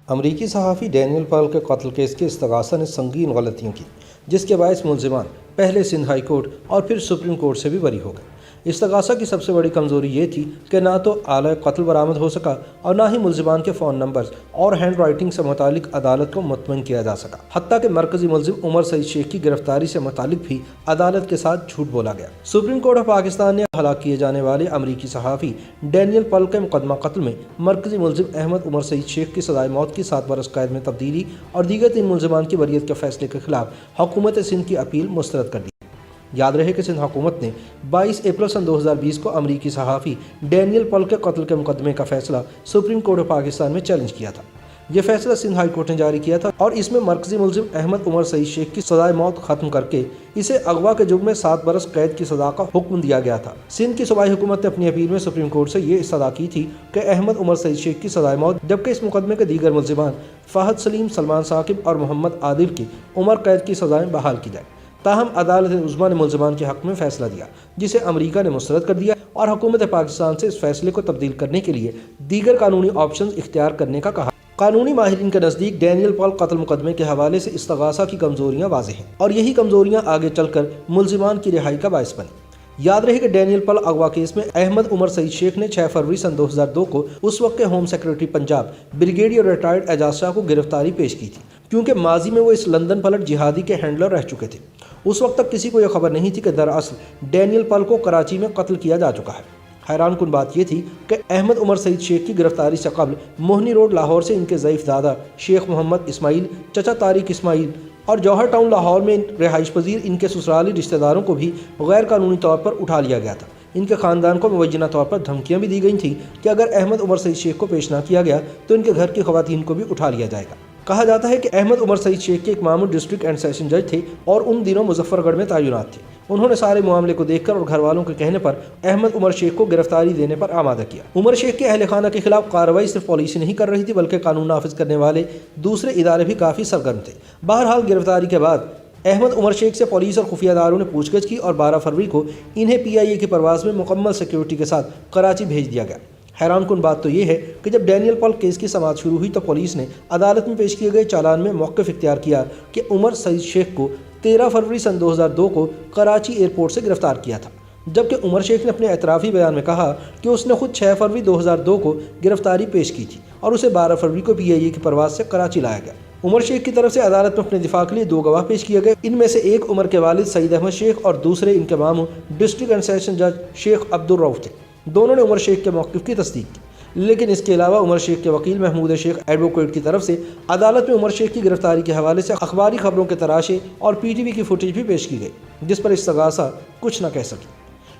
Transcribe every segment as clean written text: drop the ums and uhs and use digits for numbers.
امریکی صحافی ڈینیل پال کے قتل کیس کے استغاثہ نے سنگین غلطیوں کی، جس کے باعث ملزمان پہلے سندھ ہائی کورٹ اور پھر سپریم کورٹ سے بھی بری ہو گئے۔ استغاثہ کی سب سے بڑی کمزوری یہ تھی کہ نہ تو آلہ قتل برآمد ہو سکا اور نہ ہی ملزمان کے فون نمبرز اور ہینڈ رائٹنگ سے متعلق عدالت کو مطمئن کیا جا سکا۔ حتیٰ کہ مرکزی ملزم عمر سعید شیخ کی گرفتاری سے متعلق بھی عدالت کے ساتھ جھوٹ بولا گیا۔ سپریم کورٹ آف پاکستان نے ہلاک کیے جانے والے امریکی صحافی ڈینیل پال کے مقدمہ قتل میں مرکزی ملزم احمد عمر سعید شیخ کی سزائے موت کی 7 برس قید میں تبدیلی اور دیگر 3 ملزمان کی بریت کے فیصلے کے خلاف حکومت سندھ کی اپیل مسترد کر دی۔ یاد رہے کہ سندھ حکومت نے 22 اپریل سن 2020 کو امریکی صحافی ڈینیل پال کے قتل کے مقدمے کا فیصلہ سپریم کورٹ آف پاکستان میں چیلنج کیا تھا۔ یہ فیصلہ سندھ ہائی کورٹ نے جاری کیا تھا اور اس میں مرکزی ملزم احمد عمر سعید شیخ کی سزائے موت ختم کر کے اسے اغوا کے جرم میں 7 برس قید کی سزا کا حکم دیا گیا تھا۔ سندھ کی صوبائی حکومت نے اپنی اپیل میں سپریم کورٹ سے یہ استدعا کی تھی کہ احمد عمر سعید شیخ کی سزائے موت، جبکہ اس مقدمے کے دیگر ملزمان فہد سلیم، سلمان ثاقب اور محمد عادل کی عمر قید کی سزائیں بحال کی جائیں۔ تاہم عدالت عظمیٰ نے ملزمان کے حق میں فیصلہ دیا، جسے امریکہ نے مسترد کر دیا اور حکومت پاکستان سے اس فیصلے کو تبدیل کرنے کے لیے دیگر قانونی آپشنز اختیار کرنے کا کہا۔ قانونی ماہرین کے نزدیک ڈینیل پال قتل مقدمے کے حوالے سے استغاثہ کی کمزوریاں واضح ہیں اور یہی کمزوریاں آگے چل کر ملزمان کی رہائی کا باعث بنیں۔ یاد رہے کہ ڈینیل پال اغوا کیس میں احمد عمر سعید شیخ نے 6 فروری سن 2002 کو اس وقت کے home secretary Punjab brigadier retired Ejaz Shah کو گرفتاری پیش کی تھی، کیونکہ ماضی میں وہ اس لندن پلٹ جہادی کے ہینڈلر رہ چکے تھے۔ اس وقت تک کسی کو یہ خبر نہیں تھی کہ دراصل ڈینیل پال کو کراچی میں قتل کیا جا چکا ہے۔ حیران کن بات یہ تھی کہ احمد عمر سعید شیخ کی گرفتاری سے قبل موہنی روڈ لاہور سے ان کے ضعیف دادا شیخ محمد اسماعیل، چچا طارق اسماعیل اور جوہر ٹاؤن لاہور میں رہائش پذیر ان کے سسرالی رشتہ داروں کو بھی غیر قانونی طور پر اٹھا لیا گیا تھا۔ ان کے خاندان کو مبینہ طور پر دھمکیاں بھی دی گئی تھیں کہ اگر احمد عمر سعید شیخ کو پیش نہ کیا گیا تو ان کے گھر کی خواتین کو بھی اٹھا لیا جائے گا۔ کہا جاتا ہے کہ احمد عمر سعید شیخ کے ایک معمول ڈسٹرکٹ اینڈ سیشن جج تھے اور ان دنوں مظفر گڑھ میں تعینات تھے۔ انہوں نے سارے معاملے کو دیکھ کر اور گھر والوں کے کہنے پر احمد عمر شیخ کو گرفتاری دینے پر آمادہ کیا۔ عمر شیخ کے اہل خانہ کے خلاف کارروائی صرف پولیس ہی نہیں کر رہی تھی، بلکہ قانون نافذ کرنے والے دوسرے ادارے بھی کافی سرگرم تھے۔ بہرحال گرفتاری کے بعد احمد عمر شیخ سے پولیس اور خفیہ اداروں نے پوچھ گچھ کی اور 12 فروری کو انہیں PIA کی پرواز میں مکمل سیکیورٹی کے ساتھ کراچی بھیج دیا گیا۔ حیران کن بات تو یہ ہے کہ جب ڈینیل پال کیس کی سماعت شروع ہوئی تو پولیس نے عدالت میں پیش کیے گئے چالان میں موقف اختیار کیا کہ عمر سعید شیخ کو 13 فروری سن 2002 کو کراچی ایئرپورٹ سے گرفتار کیا تھا، جبکہ عمر شیخ نے اپنے اعترافی بیان میں کہا کہ اس نے خود 6 فروری 2002 کو گرفتاری پیش کی تھی اور اسے 12 فروری کو PIA کی پرواز سے کراچی لایا گیا۔ عمر شیخ کی طرف سے عدالت میں اپنے دفاع کے لیے 2 گواہ پیش کیے گئے۔ ان میں سے ایک عمر کے والد سعید احمد شیخ اور دوسرے ان کے ماموں ڈسٹرکٹ اینڈ سیشن جج شیخ عبدالرؤف تھے۔ دونوں نے عمر شیخ کے موقف کی تصدیق کی، لیکن اس کے علاوہ عمر شیخ کے وکیل محمود شیخ ایڈوکیٹ کی طرف سے عدالت میں عمر شیخ کی گرفتاری کے حوالے سے اخباری خبروں کے تراشے اور PTV کی فوٹیج بھی پیش کی گئی، جس پر استغاثہ کچھ نہ کہہ سکی۔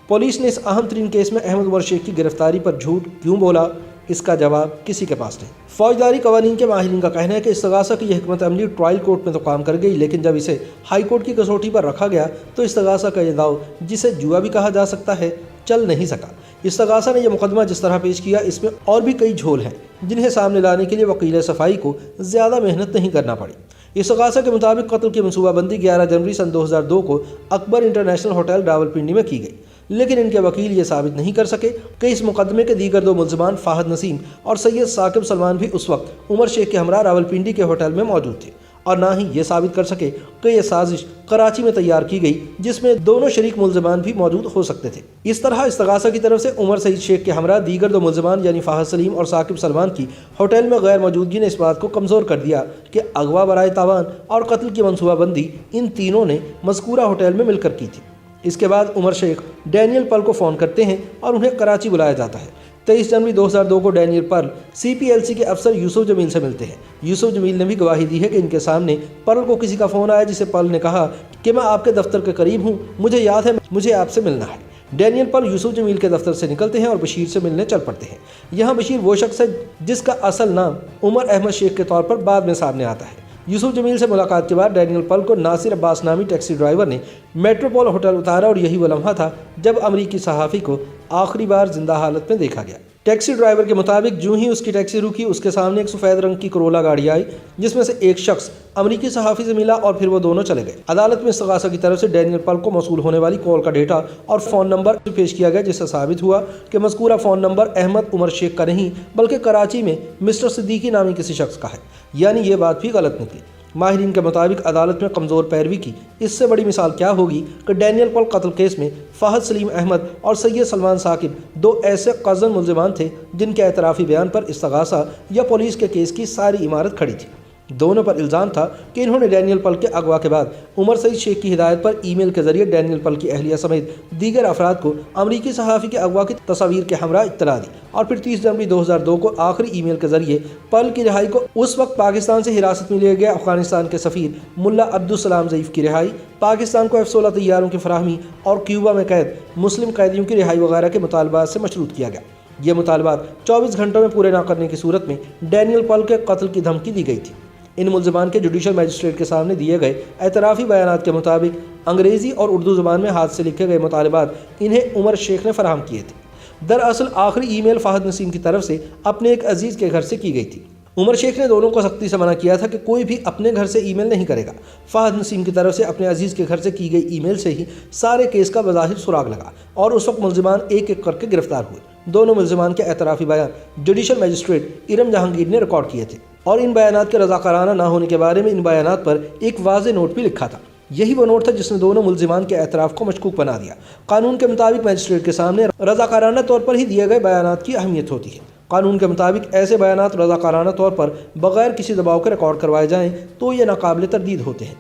پولیس نے اس اہم ترین کیس میں احمد عمر شیخ کی گرفتاری پر جھوٹ کیوں بولا، اس کا جواب کسی کے پاس نہیں۔ فوجداری قوانین کے ماہرین کا کہنا ہے کہ استغاثہ کی یہ حکمت عملی ٹرائل کورٹ میں تو کام کر گئی، لیکن جب اسے ہائی کورٹ کی کسوٹی پر رکھا گیا تو استغاثہ کا یہ داؤ، جسے جوا بھی کہا جا سکتا ہے، چل نہیں سکا۔ استغاثہ نے یہ مقدمہ جس طرح پیش کیا، اس میں اور بھی کئی جھول ہیں جنہیں سامنے لانے کے لیے وکیل صفائی کو زیادہ محنت نہیں کرنا پڑی۔ استغاثہ کے مطابق قتل کی منصوبہ بندی 11 جنوری سن 2002 کو اکبر انٹرنیشنل ہوٹل راولپنڈی میں کی گئی، لیکن ان کے وکیل یہ ثابت نہیں کر سکے کہ اس مقدمے کے دیگر 2 ملزمان فہد نسیم اور سید ثاقب سلمان بھی اس وقت عمر شیخ کے ہمراہ راولپنڈی کے ہوٹل میں موجود تھے، اور نہ ہی یہ ثابت کر سکے کہ یہ سازش کراچی میں تیار کی گئی جس میں دونوں شریک ملزمان بھی موجود ہو سکتے تھے۔ اس طرح استغاثہ کی طرف سے عمر سعید شیخ کے ہمراہ دیگر 2 ملزمان یعنی فہد سلیم اور ثاقب سلمان کی ہوٹل میں غیر موجودگی نے اس بات کو کمزور کر دیا کہ اغوا برائے تاوان اور قتل کی منصوبہ بندی ان تینوں نے مذکورہ ہوٹل میں مل کر کی تھی۔ اس کے بعد عمر شیخ ڈینیل پال کو فون کرتے ہیں اور انہیں کراچی بلایا جاتا ہے۔ 23 جنوری 2002 کو ڈینیل پال CPLC کے افسر یوسف جمیل سے ملتے ہیں۔ یوسف جمیل نے بھی گواہی دی ہے کہ ان کے سامنے پال کو کسی کا فون آیا جسے پال نے کہا کہ میں آپ کے دفتر کے قریب ہوں، مجھے یاد ہے مجھے آپ سے ملنا ہے۔ ڈینیل پال یوسف جمیل کے دفتر سے نکلتے ہیں اور بشیر سے ملنے چل پڑتے ہیں۔ یہاں بشیر وہ شخص ہے جس کا اصل نام عمر احمد شیخ کے طور پر بعد میں سامنے آتا ہے۔ یوسف جمیل سے ملاقات کے بعد ڈینیل پال کو ناصر عباس نامی ٹیکسی ڈرائیور نے میٹروپول ہوٹل اتارا اور یہی وہ لمحہ تھا جب امریکی صحافی کو آخری بار زندہ حالت میں دیکھا گیا۔ टैक्सी ड्राइवर के मुताबिक जो ही उसकी टैक्सी रुकी उसके सामने एक सफ़ेद रंग की करोला गाड़ी आई जिसमें से एक शख्स अमरीकी सहाफ़ी से मिला और फिर वो दोनों चले गए। अदालत में इस्तग़ासा की तरफ से डैनियल पल को मौसूल होने वाली कॉल का डेटा और फ़ोन नंबर पेश किया गया जिससे साबित हुआ कि मज़कूरा फ़ोन नंबर अहमद उमर शेख का नहीं बल्कि कराची में मिस्टर सिद्दीकी नामी किसी शख्स का है, यानी ये बात भी गलत निकली। माहिरीन के मुताबिक अदालत में कमज़ोर पैरवी की इससे बड़ी मिसाल क्या होगी कि डैनियल पल कत्ल केस में फ़हद सलीम अहमद और सैयद सलमान साकिब दो ऐसे कज़न मुल्ज़िमान थे जिनके एतराफ़ी बयान पर इस्तग़ासा या पुलिस के केस की सारी इमारत खड़ी थी। दोनों पर इल्ज़ाम था कि इन्होंने डैनियल पल के अगवा के बाद उमर सईद शेख की हिदायत पर ईमेल के ज़रिए डैनियल पल की अहलिया समेत दीगर अफराद को अमरीकी सहाफ़ी के अगवा की तस्वीर के हमरा इत्तला दी और फिर 30 जनवरी 2002 को आखिरी ईमेल के ज़रिए पल की रिहाई को उस वक्त पाकिस्तान से हिरासत में लिए गए अफगानिस्तान के सफ़ीर मुल्ला अब्दुल सलाम ज़ईफ़ की रिहाई, पाकिस्तान को F-16 तैयारों की फराहमी और क्यूबा में कैद मुस्लिम कैदियों की रिहाई वगैरह के मुतालबात से मशरूत किया गया। ये मुतालबात 24 घंटों में पूरे न करने की सूरत में डैनियल पल के कत्ल की धमकी दी गई थी। इन मुल्ज़िमान के जुडिशल मजिस्ट्रेट के सामने दिए गए एतराफ़ी बयानात के मुताबिक अंग्रेज़ी और उर्दू ज़बान में हाथ से लिखे गए मुतालबात इन्हें उमर शेख ने फराहम किए थे। दरअसल आखिरी ईमेल फ़हद नसीम की तरफ से अपने एक अजीज़ के घर से की गई थी। उमर शेख ने दोनों को सख्ती से मना किया था कि कोई भी अपने घर से ईमेल नहीं करेगा। फ़हद नसीम की तरफ से अपने अजीज़ के घर से की गई ईमेल से ही सारे केस का बज़ाहिर सुराग लगा और उस वक्त मुल्ज़िमान एक एक करके गिरफ्तार हुए। दोनों मुल्ज़िमान के एतराफ़ी बयान जुडिशल मजिस्ट्रेट इरम जहांगीर ने रिकॉर्ड किए थे और इन बयानात के रज़ाकाराना ना होने के बारे में इन बयानात पर एक वाज़ेह नोट भी लिखा था। यही वो नोट था जिसने दोनों मुल्ज़िमान के एतराफ़ को मशकूक बना दिया। कानून के मुताबिक मजिस्ट्रेट के सामने रज़ाकाराना तौर पर ही दिए गए बयानात की अहमियत होती है। कानून के मुताबिक ऐसे बयानात रज़ाकाराना तौर पर बग़ैर किसी दबाव के रिकॉर्ड करवाए जाएँ तो ये नाकाबिल तरदीद होते हैं।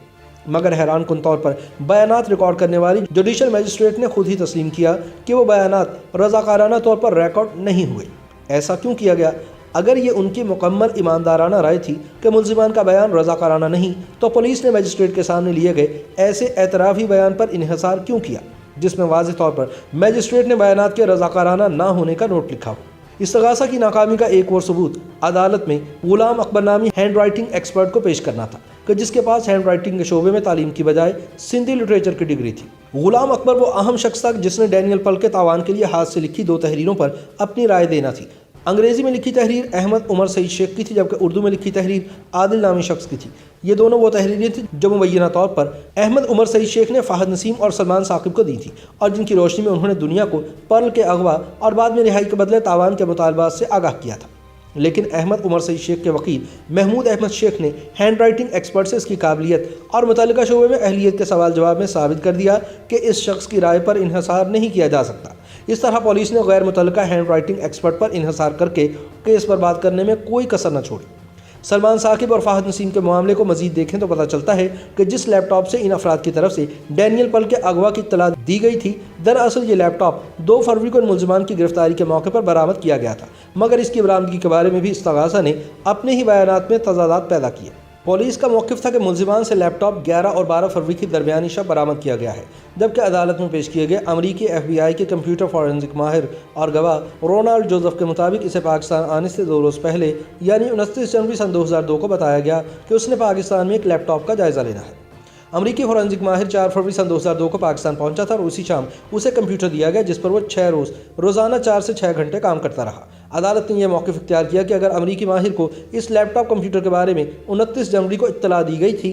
मगर हैरान कुन तौर पर बयानात रिकॉर्ड करने वाली जुडिशल मजिस्ट्रेट ने खुद ही तस्लीम किया कि वो बयानात रज़ाकाराना तौर पर रिकॉर्ड नहीं हुए। ऐसा क्यों किया गया? अगर ये उनकी मुकम्मल ईमानदाराना राय थी कि मुल्ज़िमान का बयान रज़ाकाराना नहीं तो पुलिस ने मजिस्ट्रेट के सामने लिए गए ऐसे एतराफ़ी बयान पर इन्हिसार क्यों किया जिसमें वाज़ेह तौर पर मजिस्ट्रेट ने बयानात के रज़ाकाराना ना होने का नोट लिखा हो। इस्तग़ासा की नाकामी का एक और सबूत अदालत में गुलाम अकबर नामी हैंड राइटिंग एक्सपर्ट को पेश करना था कि जिसके पास हैंड राइटिंग के शोबे में तालीम की बजाय सिंधी लिटरेचर की डिग्री थी। गुलाम अकबर वो अहम शख्स था जिसने डैनियल पल के तावान के लिए हाथ से लिखी 2 तहरीरों पर अपनी राय देना थी। अंग्रेज़ी में लिखी तहरीर अहमद उमर सईद शेख की थी जबकि उर्दू में लिखी तहरीर आदिल नामी शख्स की थी। ये दोनों वो तहरीरें थी जो मुबैना तौर पर अहमद उमर सईद शेख ने फ़हद नसीम और सलमान साकिब को दी थी और जिनकी रोशनी में उन्होंने दुनिया को पर्ल के अगवा और बाद में रिहाई के बदले तावान के मुतालबात से आगाह किया था। लेकिन अहमद उमर सईद शेख के वकील महमूद अहमद शेख ने हैंड राइटिंग एक्सपर्ट से इसकी काबिलियत और मुतल्लिका शोबे में अहलियत के सवाल जवाब में साबित कर दिया कि इस शख्स की राय पर इन्हिसार नहीं किया जा सकता। इस तरह पुलिस ने गैर मुतल्लिका हैंड राइटिंग एक्सपर्ट पर इन्हिसार करके केस बर्बाद करने में कोई कसर न छोड़ी। सलमान साकिब और फ़हद नसीम के मामले को मजीद देखें तो पता चलता है कि जिस लैपटॉप से इन अफराद की तरफ से डैनियल पल के अगवा की इत्तला दी गई थी दरअसल ये लैपटॉप 2 फरवरी को मुल्ज़िमान की गिरफ्तारी के मौके पर बरामद किया गया था, मगर इसकी बरामदगी के बारे में भी इस्तग़ासा ने अपने ही बयानात में तज़ादात पैदा किए। पुलिस का मौक़िफ़ था कि मुल्ज़िमान से लैपटॉप 11 और 12 फरवरी की दरमियानी शब बरामद किया गया है, जबकि अदालत में पेश किए गए अमरीकी FBI के कंप्यूटर फॉरेंसिक माहिर और गवाह रोनाल्ड जोसेफ के मुताबिक इसे पाकिस्तान आने से 2 रोज़ पहले यानी 29 जनवरी सन 2002 को बताया गया कि उसने पाकिस्तान में एक लैपटॉप का जायज़ा लेना है। अमरीकी फॉरेंसिक माहिर 4 फरवरी सन 2002 को पाकिस्तान पहुंचा था और उसी शाम उसे कंप्यूटर दिया गया जिस पर वो 6 रोज़ रोज़ाना 4 से 6 घंटे काम करता रहा। अदालत ने यह मौक़िफ़ इख्तियार किया कि अगर अमरीकी माहिर को इस लैपटॉप कंप्यूटर के बारे में 29 जनवरी को इत्तला दी गई थी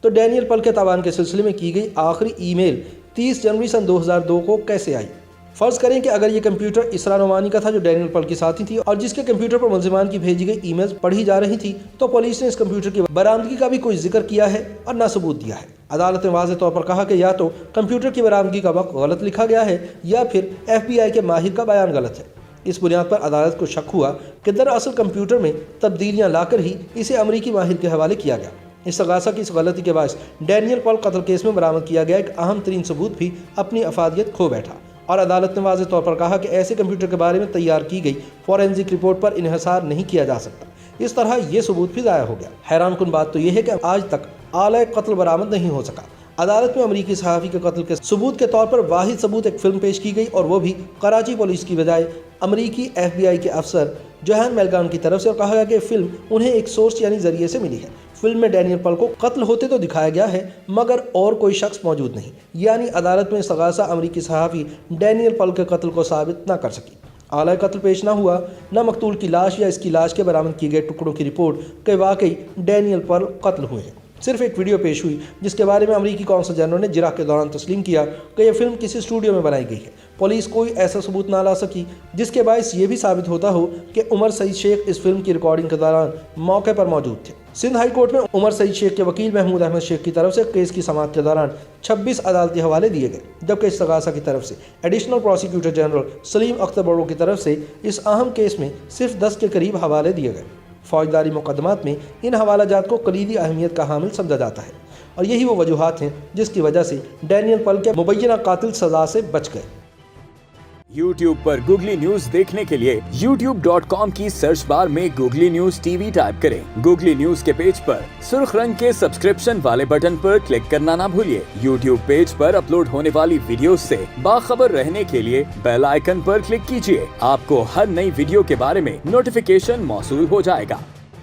तो डैनियल पल के तावान के सिलसिले में की गई आखिरी ईमेल 30 जनवरी सन 2002 को कैसे आई। फ़र्ज़ करें कि अगर ये कंप्यूटर इसरा नोमानी का था जो डैनियल पल की साथी थी और जिसके कंप्यूटर पर मुल्ज़िमान की भेजी गई ईमेल्स पढ़ी जा रही थी तो पुलिस ने इस कंप्यूटर की बरामदगी का भी कोई जिक्र किया है और ना सबूत दिया है। अदालत ने वाज़ेह तौर पर कहा कि या तो कंप्यूटर की बरामदगी का वक्त गलत लिखा गया है या फिर FBI के माहिर का बयान गलत है। इस बुनियाद पर अदालत को शक हुआ कि दरअसल कंप्यूटर में तब्दीलियाँ लाकर ही इसे अमरीकी माहिर के हवाले किया गया। इस्तग़ासा की इस गलती के बायस डैनियल पल कत्ल केस में बरामद किया गया एक अहम तरीन सबूत भी अपनी अफादियत खो बैठा और अदालत ने वाज़ेह तौर पर कहा कि ऐसे कंप्यूटर के बारे में तैयार की गई फॉरेंसिक रिपोर्ट पर इन्हिसार नहीं किया जा सकता। इस तरह ये सबूत भी ज़ाया हो गया। हैरान कुन बात तो यह है कि आज तक आला कत्ल बरामद नहीं हो सका। अदालत में अमरीकी सहाफ़ी के कत्ल के सबूत के तौर पर वाहिद सबूत एक फ़िल्म पेश की गई और वो भी कराची पुलिस की बजाय अमरीकी FBI के अफसर जोहान मेलगान की तरफ से, और कहा गया कि फ़िल्म उन्हें एक सोर्स यानी ज़रिए से मिली है। फिल्म में डैनियल पल को कत्ल होते तो दिखाया गया है मगर और कोई शख्स मौजूद नहीं, यानी अदालत में इस्तग़ासा अमरीकी सहाफ़ी डैनियल पल के कत्ल को साबित न कर सकी। आला कत्ल पेश न हुआ, न मकतूल की लाश या इसकी लाश के बरामद किए गए टुकड़ों की रिपोर्ट कि वाकई डैनियल पर्ल कत्ल हुए हैं। सिर्फ एक वीडियो पेश हुई जिसके बारे में अमेरिकी कौंसल जनरल ने जिरह के दौरान तस्लीम किया कि यह फिल्म किसी स्टूडियो में बनाई गई है। पुलिस कोई ऐसा सबूत ना ला सकी जिसके बायस ये भी साबित होता हो कि उमर सईद शेख इस फिल्म की रिकॉर्डिंग के दौरान मौके पर मौजूद थे। सिंध हाई कोर्ट में उमर सईद शेख के वकील महमूद अहमद शेख की तरफ से केस की समाअत के दौरान 26 अदालती हवाले दिए गए, जबकि इस्तगासा की तरफ से additional prosecutor general Salim Akhtar बड़ो की तरफ से इस अहम केस में सिर्फ 10 के करीब हवाले दिए गए। फौजदारी मुकदमात में इन हवालाजात को कलीदी अहमियत का हामिल समझा जाता है और यही वो वजूहात हैं जिसकी वजह से डैनियल पर्ल के मुबैना कातिल सजा से बच गए। YouTube पर गूगली न्यूज देखने के लिए youtube.com की सर्च बार में गूगली न्यूज टीवी टाइप करें। गूगली न्यूज के पेज पर सुर्ख रंग के सब्सक्रिप्शन वाले बटन पर क्लिक करना ना भूलिए। YouTube पेज पर अपलोड होने वाली वीडियोस से बाखबर रहने के लिए बेल आइकन पर क्लिक कीजिए। आपको हर नई वीडियो के बारे में नोटिफिकेशन मौसूल हो जाएगा।